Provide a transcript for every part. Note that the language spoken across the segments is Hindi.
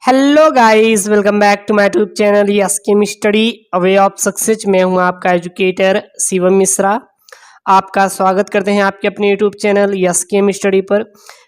Hello guys, welcome back to my YouTube channel yes chem study a way of success. मैं हूं आपका एजुकेटर शिवम मिश्रा। आपका स्वागत करते हैं आपके अपने YouTube channel yes chem study पर।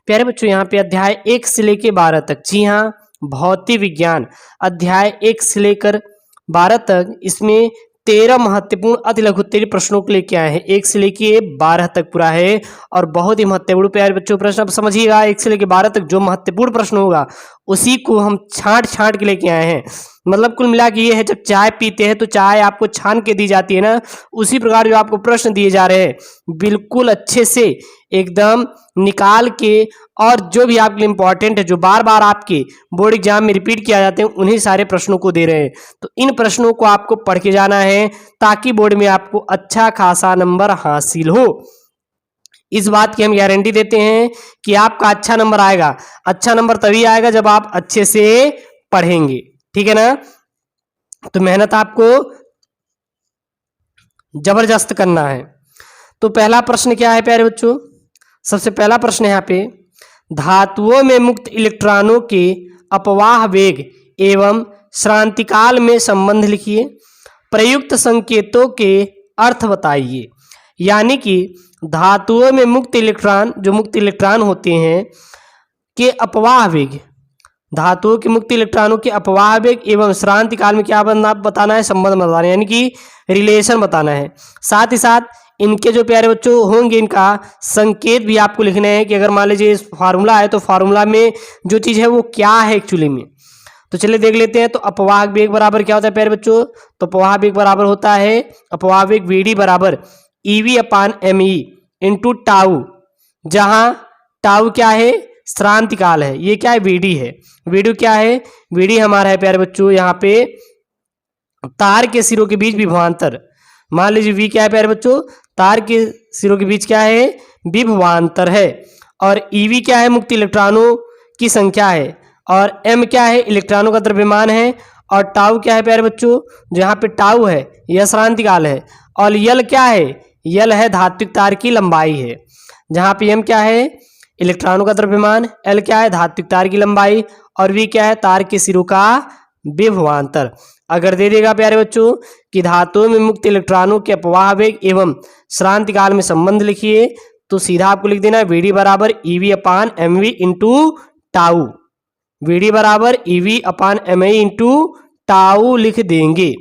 प्यारे बच्चों, यहां पे अध्याय 1 से लेकर 12 तक, जी हां, भौतिक विज्ञान अध्याय 1 से लेकर 12 तक, इसमें 13 महत्वपूर्ण अति लघु उत्तरीय प्रश्नों को लेके आए हैं। 1 से लेके 12 तक पूरा है और बहुत ही महत्वपूर्ण प्यारे बच्चों प्रश्न। अब समझिएगा, 1 से लेके 12 तक जो महत्वपूर्ण प्रश्न होगा उसी को हम छांट छांट के लेके आए हैं। मतलब कुल मिला के ये है, जब चाय पीते हैं तो चाय आपको छान के दी जाती है ना, उसी प्रकार जो आपको प्रश्न दिए जा रहे हैं बिल्कुल अच्छे से एकदम निकाल के, और जो भी आपके लिए इंपॉर्टेंट है, जो बार बार आपके बोर्ड एग्जाम में रिपीट किया जाते हैं, उन्हीं सारे प्रश्नों को दे रहे हैं। तो इन प्रश्नों को आपको पढ़ के जाना है ताकि बोर्ड में आपको अच्छा खासा नंबर हासिल हो। इस बात की हम गारंटी देते हैं कि आपका अच्छा नंबर आएगा। अच्छा नंबर तभी आएगा जब आप अच्छे से पढ़ेंगे, ठीक है ना। तो मेहनत आपको जबरदस्त करना है। तो पहला प्रश्न क्या है प्यारे बच्चों? सबसे पहला प्रश्न है यहाँ पे, धातुओं में मुक्त इलेक्ट्रॉनों के अपवाह वेग एवं श्रांतिकाल में संबंध लिखिए। प्रयुक्त संकेतों के अर्थ बताइए। यानी कि धातुओं में मुक्त इलेक्ट्रॉन, जो मुक्त इलेक्ट्रॉन होते हैं, के अपवाह वेग, धातुओं के मुक्त इलेक्ट्रॉनों के अपवाह वेग एवं श्रांति काल में क्या बताना है, संबंध बताना है, यानी कि रिलेशन बताना है। साथ ही साथ इनके जो प्यारे बच्चों होंगे, इनका संकेत भी आपको लिखना है कि अगर मान लीजिए फार्मूला है तो फार्मूला में जो चीज़ है वो क्या है एक्चुअली में। तो चलिए देख लेते हैं। तो अपवाह वेग बराबर क्या होता है प्यारे बच्चों? तो अपवाह वेग बराबर होता है, अपवाह वेग वीडी बराबर EV upon M E into tau, जहां टाउ क्या है, श्रांति काल है। ये क्या है, वीडी है। वीडी क्या है? वीडी हमारा है प्यारे बच्चों यहाँ पे तार के सिरों के बीच विभवांतर। मान लीजिए वी क्या है प्यारे बच्चों? तार के सिरों के बीच क्या है, विभवांतर है। और ईवी क्या है, मुक्त इलेक्ट्रॉनों की संख्या है। और एम क्या है, इलेक्ट्रॉनों का द्रव्यमान है। और टाउ क्या है प्यारे बच्चों? जो यहाँ पे टाउ है यह श्रांति काल है। और यल क्या है? यल है धात्विक तार की लंबाई है। जहाँ पे एम क्या है, इलेक्ट्रॉनों का द्रव्यमान, एल क्या है, धात्विक तार की लंबाई, और वी क्या है, तार के सिरों का विभवांतर। अगर दे देगा प्यारे बच्चों कि धातुओं में मुक्त इलेक्ट्रॉनों के अपवाह वेग एवं श्रांति काल में संबंध लिखिए, तो सीधा आपको लिख देना है वीडी बराबर EV upon M V into tau. VD बराबर EV upon M E into tau लिख देंगे,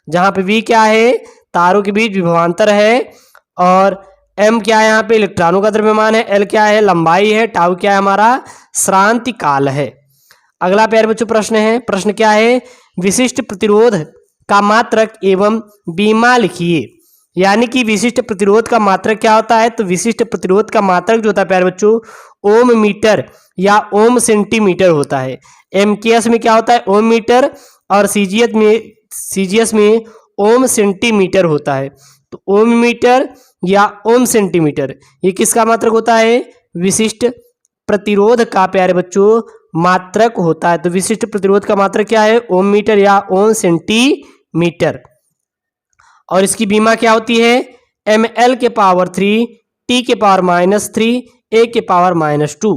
जहां पे वी क्या है, तारों के बीच विभवांतर है, और एम क्या है, यहाँ पे इलेक्ट्रॉनों का द्रव्यमान है, एल क्या है, लंबाई है, टाउ क्या है, हमारा श्रांति काल है। अगला प्यारे बच्चों प्रश्न है, प्रश्न क्या है, विशिष्ट प्रतिरोध का मात्रक एवं बीमा लिखिए। यानी कि विशिष्ट प्रतिरोध का मात्रक क्या होता है? तो विशिष्ट प्रतिरोध का मात्रक जो होता है प्यारे बच्चों, ओम मीटर या ओम सेंटीमीटर होता है। एमकेएस में क्या होता है, ओम मीटर, और सीजीएस में ओम सेंटीमीटर होता है। तो ओम मीटर या ओम सेंटीमीटर, ये किसका मात्रक होता है? विशिष्ट प्रतिरोध का प्यारे बच्चों मात्रक होता है। तो विशिष्ट प्रतिरोध का मात्रक क्या है? ओम मीटर या ओम सेंटीमीटर। और इसकी बीमा क्या होती है? ml के पावर 3, t के पावर -3, a के पावर -2।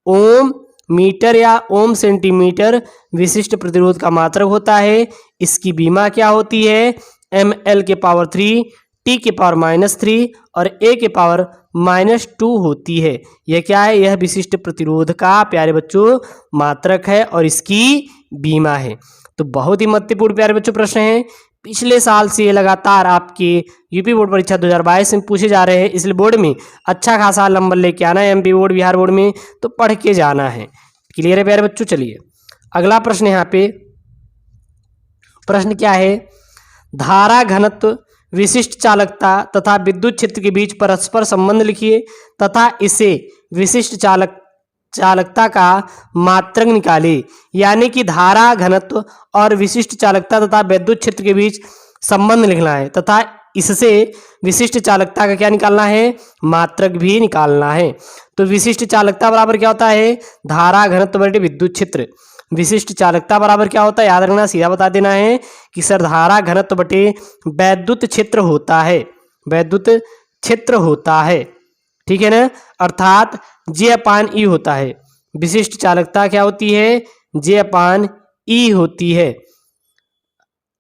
ओम मीटर या ओम सेंटीमीटर विशिष्ट प्रतिरोध का मात्रक होता है। इसकी बीमा क्या होती है? ml के पावर 3, t के पावर -3 और a के पावर -2 होती है। यह क्या है? यह विशिष्ट प्रतिरोध का प्यारे बच्चों मात्रक है और इसकी बीमा है। तो बहुत ही महत्वपूर्ण प्यारे बच्चों प्रश्न है। पिछले साल से ये लगातार आपके यूपी बोर्ड परीक्षा 2022 में पूछे जा रहे हैं, इसलिए बोर्ड में अच्छा खासा नंबर लेके आना है। एमपी बोर्ड, बिहार बोर्ड में तो पढ़ के जाना है। क्लियर है प्यारे बच्चों? चलिए अगला प्रश्न यहाँ पे, प्रश्न क्या है, धारा घनत्व, विशिष्ट चालकता तथा विद्युत क्षेत्र के बीच परस्पर संबंध लिखिए तथा इसे विशिष्ट चालकता का मात्रक निकाले। यानी कि धारा घनत्व और विशिष्ट चालकता तथा विद्युत क्षेत्र के बीच संबंध लिखना है तथा इससे विशिष्ट चालकता का क्या निकालना है, मात्रक भी निकालना है। तो विशिष्ट चालकता बराबर क्या होता है? धारा घनत्व बटे विद्युत क्षेत्र। विशिष्ट चालकता बराबर क्या होता है? याद रखना, सीधा बता देना है कि सर धारा घनत्व बटे वैद्युत क्षेत्र होता है, वैद्युत क्षेत्र होता है, ठीक है ना। अर्थात J/E होता है। विशिष्ट चालकता क्या होती है? J/E ई होती है।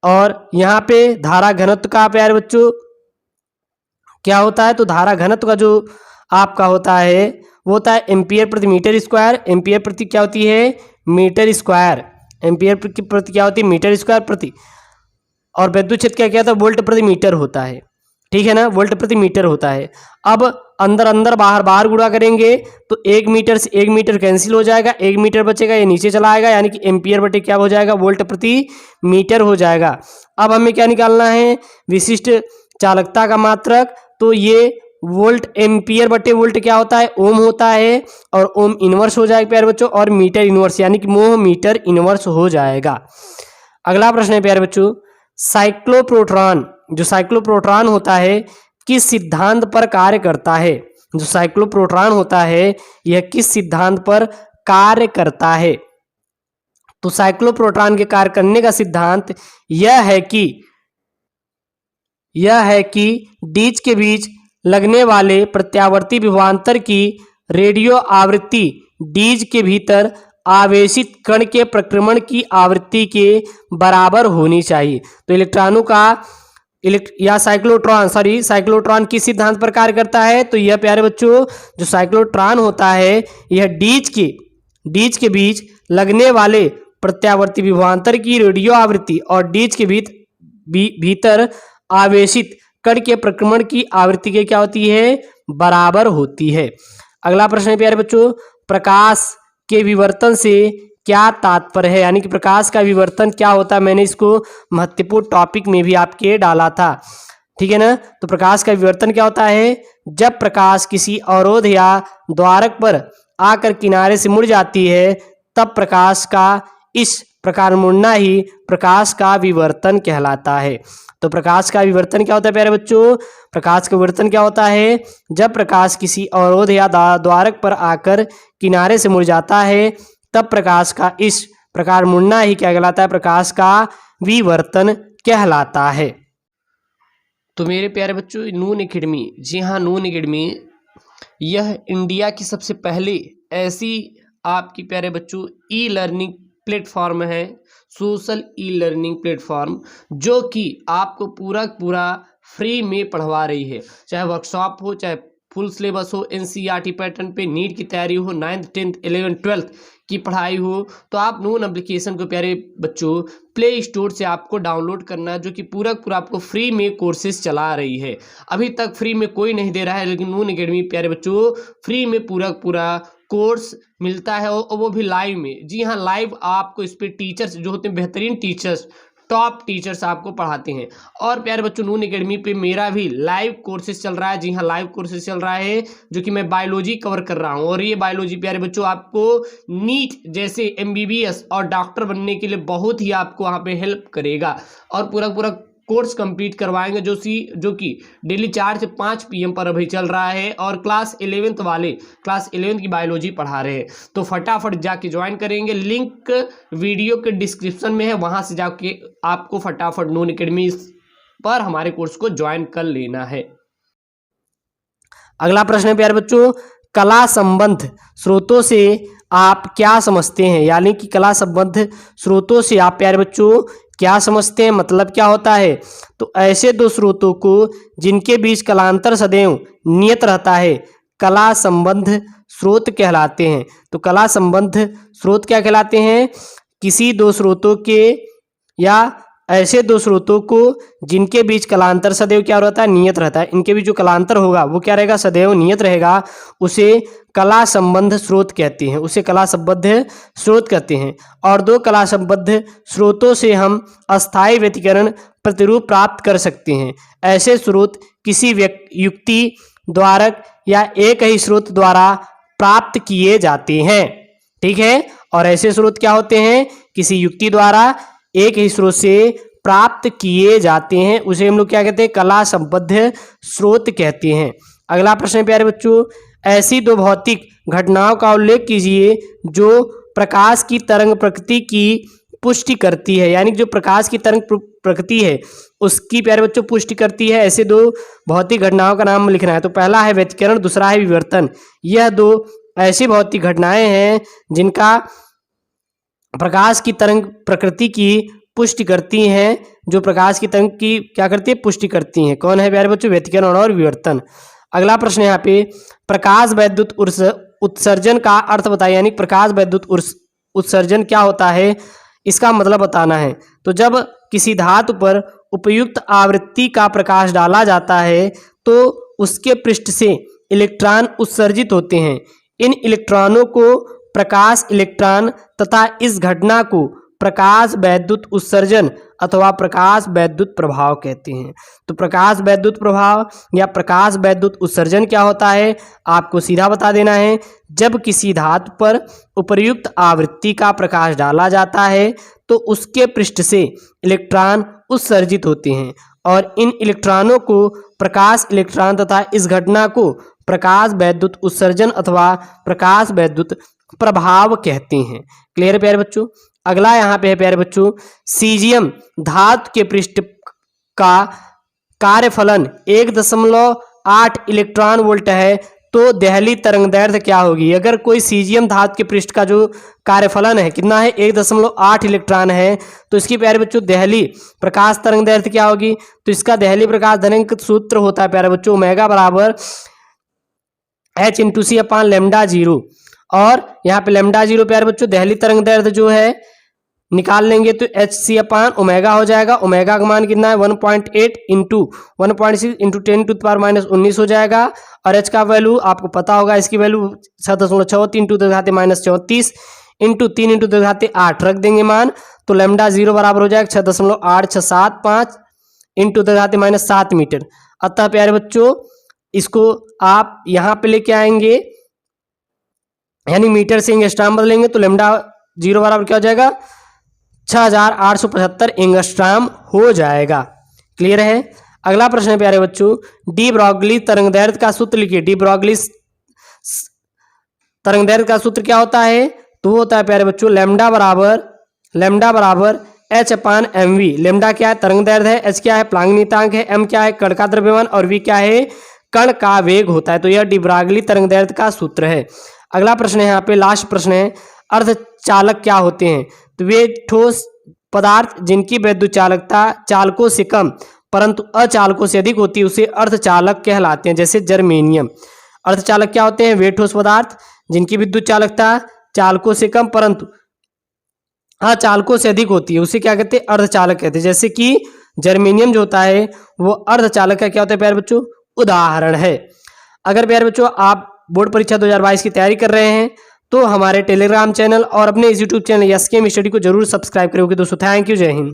और यहाँ पे धारा घनत्व का प्यारे बच्चों क्या होता है, तो धारा घनत्व का जो आपका होता है वो होता है एम्पियर प्रति मीटर स्क्वायर। एम्पियर प्रति क्या होती है, मीटर स्क्वायर। एम्पियर प्रति क्या होती है, मीटर स्क्वायर प्रति। और विद्युत क्षेत्र क्या क्या था, वोल्ट प्रति मीटर होता है, ठीक है ना, वोल्ट प्रति मीटर होता है। अब अंदर अंदर बाहर बाहर गुणा करेंगे तो 1 मीटर से 1 मीटर कैंसिल हो जाएगा, 1 मीटर बचेगा, ये नीचे चला आएगा, यानी कि एम्पियर बटे क्या हो जाएगा, वोल्ट प्रति मीटर हो जाएगा। अब हमें क्या निकालना है, विशिष्ट चालकता का मात्रक। तो ये वोल्ट एम्पियर बटे वोल्ट क्या होता है, ओम होता है, और ओम इनवर्स हो जाएगा प्यारे बच्चों, और मीटर इनवर्स यानी कि मोह मीटर इनवर्स हो जाएगा। अगला प्रश्न है प्यारे बच्चों, साइक्लोप्रोटॉन, जो साइक्लोप्रोटॉन होता है किस सिद्धांत पर कार्य करता है। जो साइक्लोप्रोटॉन होता है यह किस सिद्धांत पर कार्य करता है। तो साइक्लोप्रोटॉन के कार्य करने का सिद्धांत यह है कि डीज के बीच लगने वाले प्रत्यावर्ती विभवांतर की रेडियो आवृत्ति डीज के भीतर आवेशित कण के प्रक्रमण की आवृत्ति के बराबर होनी चाहिए। तो इलेक्ट्रॉनों का साइक्लोट्रॉन किस सिद्धांत पर कार्य करता है, तो यह प्यारे बच्चों जो साइक्लोट्रॉन होता है यह डीज के बीच लगने वाले प्रत्यावर्ती विभवांतर की रेडियो आवृत्ति और डीज के भीतर आवेशित कण के प्रक्रमण की आवृत्ति के क्या होती है, बराबर होती है। अगला प्रश्न है प्यारे बच्चों, प्रकाश के विवर्तन से क्या तात्पर्य है, यानी कि प्रकाश का विवर्तन क्या होता है। मैंने इसको महत्वपूर्ण टॉपिक में भी आपके डाला था, ठीक है ना। तो प्रकाश का विवर्तन क्या होता है, जब प्रकाश किसी अवरोध या द्वारक पर आकर किनारे से मुड़ जाती है तब प्रकाश का इस प्रकार मुड़ना ही प्रकाश का विवर्तन कहलाता है। तो प्रकाश का विवर्तन क्या होता है प्यारे बच्चों, प्रकाश का विवर्तन क्या होता है, जब प्रकाश किसी अवरोध या द्वारक पर आकर किनारे से मुड़ जाता है तब प्रकाश का इस प्रकार मुड़ना ही क्या कहलाता है, प्रकाश का विवर्तन कहलाता है। तो मेरे प्यारे बच्चों नून एकेडमी, जी हाँ नून एकेडमी यह इंडिया की सबसे पहली ऐसी आपकी प्यारे बच्चों ई लर्निंग प्लेटफॉर्म है, सोशल ई लर्निंग प्लेटफॉर्म, जो कि आपको पूरा फ्री में पढ़वा रही है। चाहे वर्कशॉप हो, चाहे फुल सिलेबस हो, एनसीईआरटी पैटर्न पे नीट की तैयारी हो, 9th 10th 11th 12th की पढ़ाई हो, तो आप नून एप्लीकेशन को प्यारे बच्चों प्ले स्टोर से आपको डाउनलोड करना है, जो कि पूरा आपको फ्री में कोर्सेज चला रही है। अभी तक फ्री में कोई नहीं दे रहा है, लेकिन नून एकेडमी प्यारे बच्चों फ्री में पूरा कोर्स मिलता है, और वो भी लाइव में। जी हाँ, लाइव आपको इस पर टीचर्स जो होते हैं बेहतरीन टीचर्स, टॉप टीचर्स आपको पढ़ाते हैं। और प्यारे बच्चों नून एकेडमी पे मेरा भी लाइव कोर्सेज चल रहा है। जी हाँ, लाइव कोर्सेज चल रहा है, जो कि मैं बायोलॉजी कवर कर रहा हूँ, और ये बायोलॉजी प्यारे बच्चों आपको नीट जैसे एमबीबीएस और डॉक्टर बनने के लिए बहुत ही आपको वहाँ पे हेल्प करेगा। और पूरा कोर्स कंप्लीट करवाएंगे, जो कि डेली 4 से 5 PM पर अभी चल रहा है, और क्लास 11th की बायोलॉजी पढ़ा रहे हैं। तो फटाफट जाके ज्वाइन करेंगे, लिंक वीडियो के डिस्क्रिप्शन में है, वहां से जाके आपको फटाफट नून एकेडमी पर हमारे कोर्स को ज्वाइन कर लेना है। अगला प्रश्न है प्यारे बच्चों, कला संबंध स्रोतों से आप क्या समझते हैं, यानी कि कला संबंध स्रोतों से आप प्यारे बच्चों क्या समझते हैं, मतलब क्या होता है। तो ऐसे दो स्रोतों को जिनके बीच कलांतर सदैव नियत रहता है कला संबंध स्रोत कहलाते हैं। तो कला संबंध स्रोत क्या कहलाते हैं, किसी दो स्रोतों के या ऐसे दो स्रोतों को जिनके बीच कलांतर सदैव क्या रहता है, नियत रहता है। इनके बीच जो कलांतर होगा वो क्या रहेगा, सदैव नियत रहेगा, उसे कला संबंध स्रोत कहते हैं, उसे कला संबद्ध स्रोत कहते हैं। और दो कला संबद्ध स्रोतों से हम अस्थायी व्यतिकरण प्रतिरूप प्राप्त कर सकते हैं। ऐसे स्रोत किसी युक्ति द्वारक या एक ही स्रोत द्वारा प्राप्त किए जाते हैं, ठीक है। और ऐसे स्रोत क्या होते हैं, किसी युक्ति द्वारा एक ही स्रोत से प्राप्त किए जाते हैं, उसे हम लोग क्या कहते हैं, कला संबद्ध स्रोत कहते हैं। अगला प्रश्न है प्यारे बच्चों, ऐसी दो भौतिक घटनाओं का उल्लेख कीजिए जो प्रकाश की तरंग प्रकृति की पुष्टि करती है, यानी जो प्रकाश की तरंग प्रकृति है उसकी प्यारे बच्चों पुष्टि करती है। ऐसे दो भौतिक घटनाओं का नाम लिखना है। तो पहला है व्यतिकरण, दूसरा है विवर्तन। यह दो ऐसी भौतिक घटनाएं हैं जिनका प्रकाश की तरंग प्रकृति की पुष्टि करती हैं, जो प्रकाश की तरंग की क्या करती है, पुष्टि करती हैं। कौन है प्यारे बच्चों? व्यतिकरण और विवर्तन। अगला प्रश्न है यहाँ पे, प्रकाश वैद्युत उत्सर्जन का अर्थ बताइए, यानी प्रकाश वैद्युत उत्सर्जन क्या होता है, इसका मतलब बताना है। तो जब किसी धातु पर उपयुक्त आवृत्ति का प्रकाश डाला जाता है तो उसके पृष्ठ से इलेक्ट्रॉन उत्सर्जित होते हैं। इन इलेक्ट्रॉनों को प्रकाश इलेक्ट्रॉन तथा इस घटना को प्रकाश वैद्युत उत्सर्जन अथवा प्रकाश वैद्युत प्रभाव कहते हैं। तो प्रकाश वैद्युत प्रभाव या प्रकाश वैद्युत उत्सर्जन क्या होता है, आपको सीधा बता देना है। जब किसी धातु पर उपर्युक्त आवृत्ति का प्रकाश डाला जाता है तो उसके पृष्ठ से इलेक्ट्रॉन उत्सर्जित होते हैं और इन इलेक्ट्रॉनों को प्रकाश इलेक्ट्रॉन तथा इस घटना को प्रकाश वैद्युत उत्सर्जन अथवा प्रकाश वैद्युत प्रभाव कहते हैं। क्लियर है प्यारे बच्चों? अगला यहाँ पे है प्यारे बच्चों, सीजियम धातु के पृष्ठ का कार्यफलन 1.8 इलेक्ट्रॉन वोल्ट है, तो देहली तरंगदैर्ध्य क्या होगी? अगर कोई सीजियम धातु के पृष्ठ का जो कार्यफलन है कितना है, 1.8 इलेक्ट्रॉन है, तो इसकी प्यारे बच्चों देहली प्रकाश तरंगदैर्ध्य क्या होगी? तो इसका देहली प्रकाश दैर्ध्य सूत्र होता है प्यारे बच्चों, ओमेगा बराबर h/c/λ0। और यहाँ पे λ0 प्यारे बच्चों देहली तरंगदैर्ध्य जो है निकाल लेंगे तो h/c/ओमेगा हो जाएगा। ओमेगा का मान कितना है, 1.8 इंटू 1.6 इंटू 10⁻⁻19 हो जाएगा। और h का वैल्यू आपको पता होगा, इसकी वैल्यू 6.6 इंटू 10⁻−34 इंटू 3 इंटू 10⁸ रख देंगे मान, तो λ0 बराबर हो जाएगा 6.8675 इंटू 10⁻7 मीटर। अतः प्यारे बच्चों इसको आप यहाँ पे लेके आएंगे, यानी मीटर से एंगस्ट्राम बदलेंगे तो λ0 बराबर क्या हो जाएगा, 6875 एंगस्ट्राम हो जाएगा। क्लियर है? अगला प्रश्न है प्यारे बच्चों, डी ब्रॉगली तरंगदैर्ध्य का सूत्र लिखिए। डी ब्रॉगली तरंगदैर्ध्य का सूत्र क्या होता है? तो वो होता है प्यारे बच्चों लैम्डा बराबर h/mv। लैम्डा क्या है? तरंगदैर्ध्य है, h क्या है? प्लांक नियतांक है, m क्या है? कण का द्रव्यमान, और v क्या है? कण का वेग होता है। तो यह डी ब्रॉगली तरंगदैर्ध्य का सूत्र है। अगला प्रश्न है यहाँ पे, लास्ट प्रश्न है, अर्धचालक क्या होते हैं? तो वे ठोस पदार्थ जिनकी विद्युत चालकता चालकों से कम परंतु अचालकों से अधिक होती है उसे अर्धचालक कहलाते हैं। जैसे जर्मेनियम। अर्धचालक क्या होते हैं? वे ठोस पदार्थ जिनकी विद्युत चालकता चालकों से कम परंतु अचालकों से अधिक होती है उसे क्या कहते हैं? अर्धचालक कहते हैं। जैसे कि जर्मेनियम जो होता है वो अर्धचालक का क्या होता है प्यारे बच्चों? उदाहरण है। अगर प्यारे बच्चों आप बोर्ड परीक्षा 2022 की तैयारी कर रहे हैं तो हमारे टेलीग्राम चैनल और अपने यूट्यूब चैनल एसकेएम स्टडी को जरूर सब्सक्राइब करोगे दोस्तों। थैंक यू, जय हिंद।